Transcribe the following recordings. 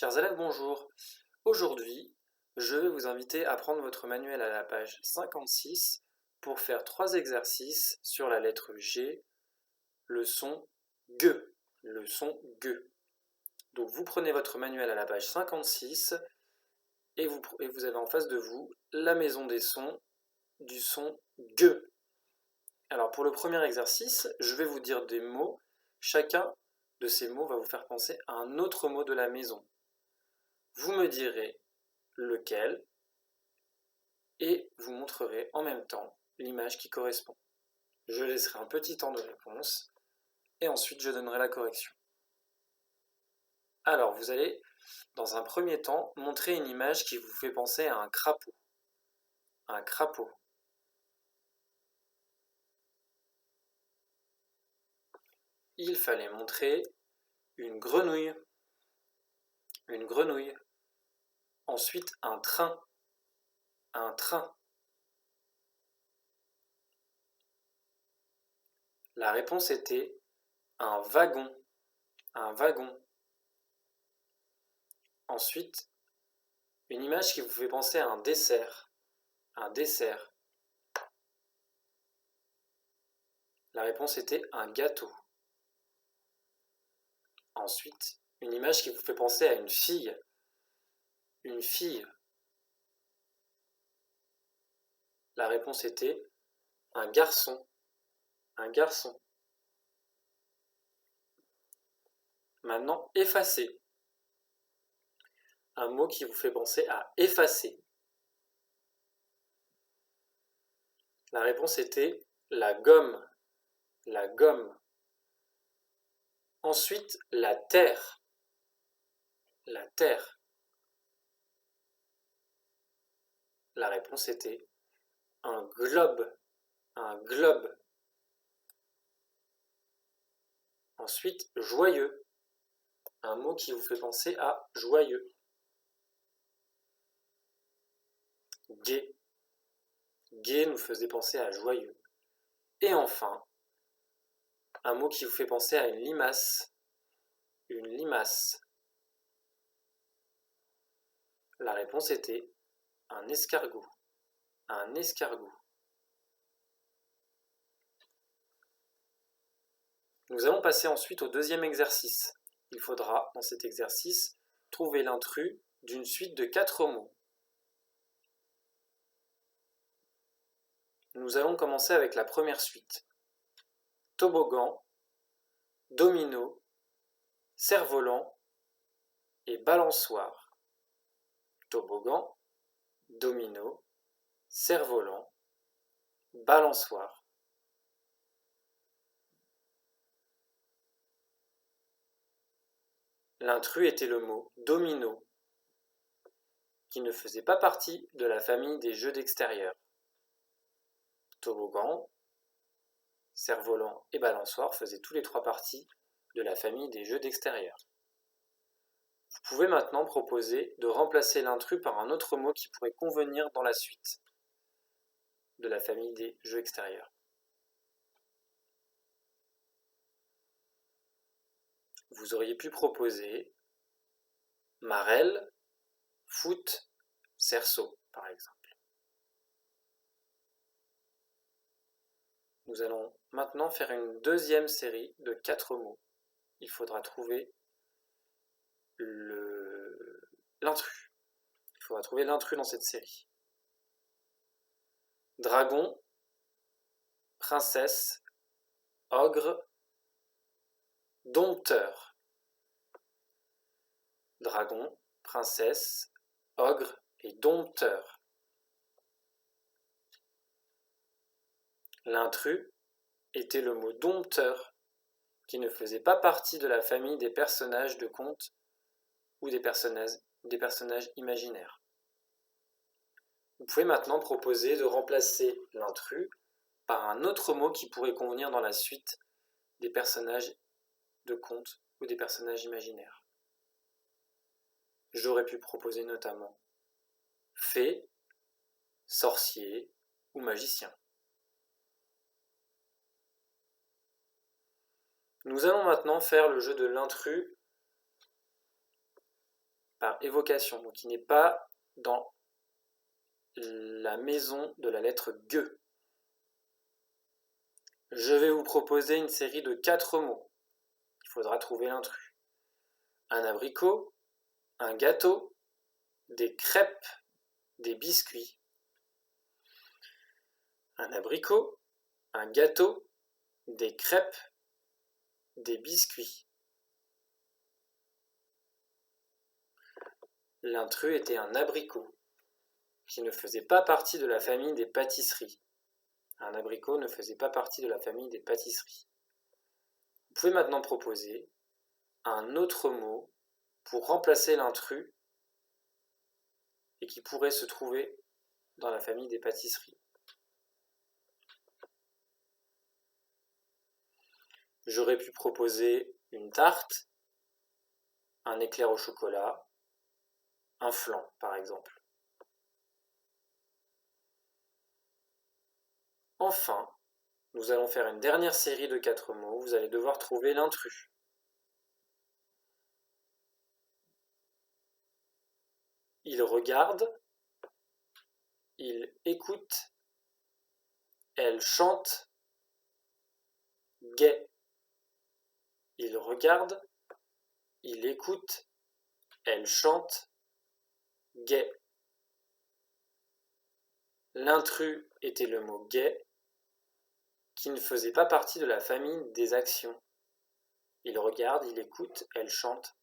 Chers élèves, bonjour. Aujourd'hui, je vais vous inviter à prendre votre manuel à la page 56 pour faire 3 exercices sur la lettre G, le son G. Le son G. Donc vous prenez votre manuel à la page 56 et vous avez en face de vous la maison des sons du son G. Alors pour le premier exercice, je vais vous dire des mots. Chacun de ces mots va vous faire penser à un autre mot de la maison. Vous me direz lequel et vous montrerez en même temps l'image qui correspond. Je laisserai un petit temps de réponse et ensuite je donnerai la correction. Alors vous allez, dans un premier temps, montrer une image qui vous fait penser à un crapaud. Un crapaud. Il fallait montrer une grenouille. Une grenouille. Ensuite un train. Un train. La réponse était un wagon. Un wagon. Ensuite, une image qui vous fait penser à un dessert. Un dessert. La réponse était un gâteau. Ensuite, une image qui vous fait penser à une fille. Une fille. La réponse était un garçon. Un garçon. Maintenant, effacer. Un mot qui vous fait penser à effacer. La réponse était la gomme. La gomme. Ensuite, la terre. La terre. La réponse était un globe. Un globe. Ensuite, joyeux. Un mot qui vous fait penser à joyeux. Gai. Gai nous faisait penser à joyeux. Et enfin, un mot qui vous fait penser à une limace. Une limace. La réponse était un escargot. Un escargot. Nous allons passer ensuite au deuxième exercice. Il faudra, dans cet exercice, trouver l'intrus d'une suite de 4 mots. Nous allons commencer avec la première suite. Toboggan, domino, cerf-volant et balançoire. Toboggan, domino, cerf-volant, balançoire. L'intrus était le mot domino, qui ne faisait pas partie de la famille des jeux d'extérieur. Toboggan, cerf-volant et balançoire faisaient tous les 3 parties de la famille des jeux d'extérieur. Vous pouvez maintenant proposer de remplacer l'intrus par un autre mot qui pourrait convenir dans la suite de la famille des jeux extérieurs. Vous auriez pu proposer marelle, foot, cerceau, par exemple. Nous allons maintenant faire une deuxième série de 4 mots. Il faudra trouver l'intrus. Il faudra trouver l'intrus dans cette série. Dragon, princesse, ogre, dompteur. Dragon, princesse, ogre et dompteur. L'intrus était le mot dompteur, qui ne faisait pas partie de la famille des personnages de contes ou des personnages imaginaires. Vous pouvez maintenant proposer de remplacer l'intrus par un autre mot qui pourrait convenir dans la suite des personnages de contes ou des personnages imaginaires. J'aurais pu proposer notamment fée, sorcier ou magicien. Nous allons maintenant faire le jeu de l'intrus par évocation, donc il n'est pas dans la maison de la lettre G. Je vais vous proposer une série de 4 mots. Il faudra trouver l'intrus. Un abricot, un gâteau, des crêpes, des biscuits. Un abricot, un gâteau, des crêpes, des biscuits. L'intrus était un abricot, qui ne faisait pas partie de la famille des pâtisseries. Un abricot ne faisait pas partie de la famille des pâtisseries. Vous pouvez maintenant proposer un autre mot pour remplacer l'intrus et qui pourrait se trouver dans la famille des pâtisseries. J'aurais pu proposer une tarte, un éclair au chocolat, un flan par exemple. Enfin, nous allons faire une dernière série de 4 mots. Vous allez devoir trouver l'intrus. Il regarde, il écoute, elle chante, gai. Il regarde, il écoute, elle chante, gai. L'intrus était le mot gai, qui ne faisait pas partie de la famille des actions. Il regarde, il écoute, elle chante,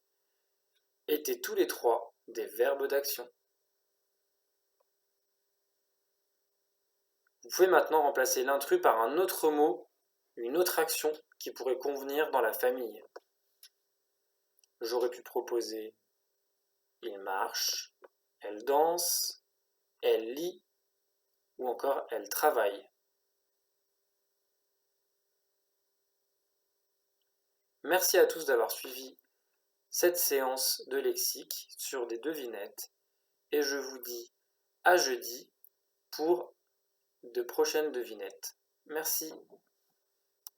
étaient tous les 3 des verbes d'action. Vous pouvez maintenant remplacer l'intrus par un autre mot, une autre action qui pourrait convenir dans la famille. J'aurais pu proposer il marche, elle danse, elle lit ou encore elle travaille. Merci à tous d'avoir suivi cette séance de lexique sur des devinettes et je vous dis à jeudi pour de prochaines devinettes. Merci.